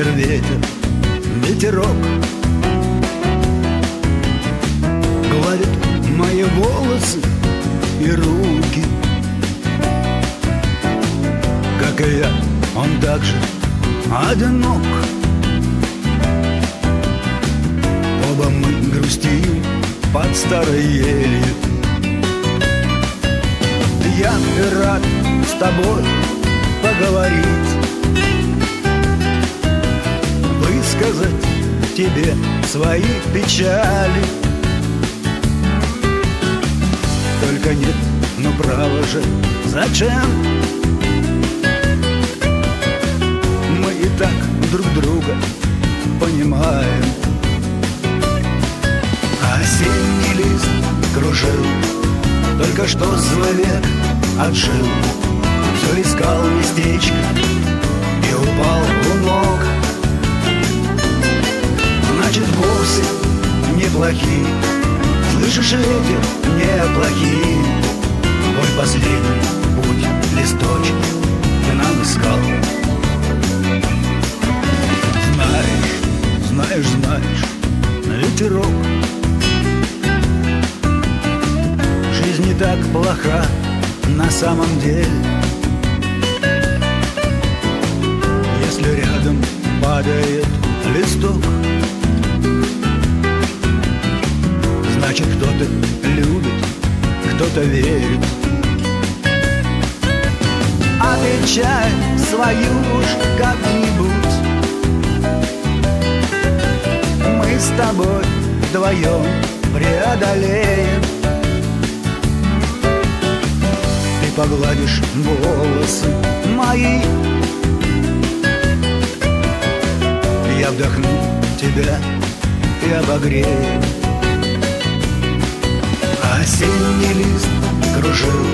ветер, ветер, ветерок гладит мои волосы и руки. Как и я, он также одинок. Оба мы грустим под старой елью. Я рад с тобой поговорить, высказать тебе свои печали. Только нет, ну право же, зачем? Мы и так друг друга понимаем. Осенний лист кружил, только что злой век отжил. Все искал местечко и упал у ног. Значит, вовсе неплохие, слышишь, ветер, неплохие. Твой последний путь листочек ты нам искал. Знаешь, знаешь, знаешь, ветерок, жизнь не так плоха на самом деле. Если рядом падает листок, значит, кто-то любит, кто-то верит. Отвечай свою уж как-нибудь. Мы с тобой вдвоем преодолеем. Ты погладишь волосы мои, я вдохну тебя и обогрею. Осенний лист кружил,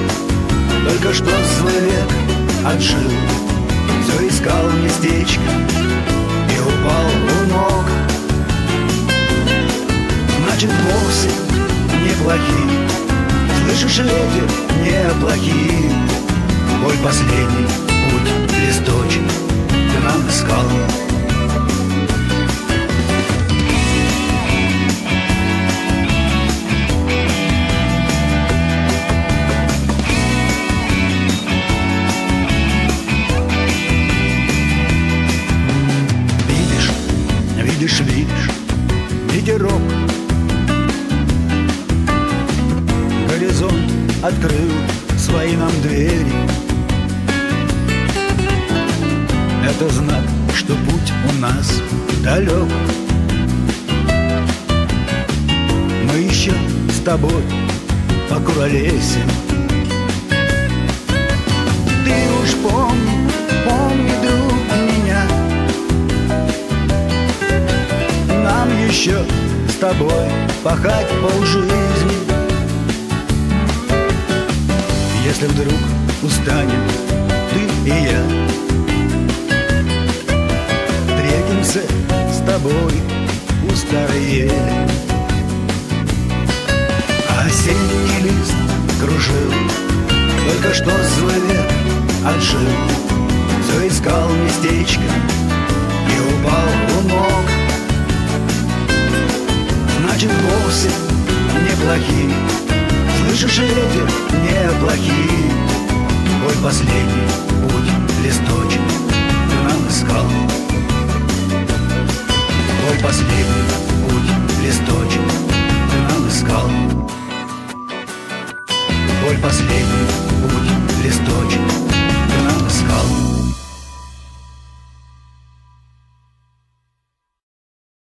только что злой век отжил. Все искал местечко и упал у ног. Значит, вовсе неплохие, слышишь, ветер, неплохие. Твой последний путь листочек ты нам искал. Видишь, видишь, ветерок горизонт открыл свои нам двери. Это знак, что путь у нас далек. Мы еще с тобой покуролесим. Ты уж помни, помни, друг, меня. Нам еще с тобой пахать полжизни. Если вдруг устанем ты и я, встретимся с тобой у старой ели. Осенний лист кружил, только что злой век отжил. Все искал местечко и упал у ног. Значит, вовсе неплохие, слышишь, ветер, неплохие. Твой последний путь листочек ты нам искал. Твой последний путь листочек ты нам искал. Твой последний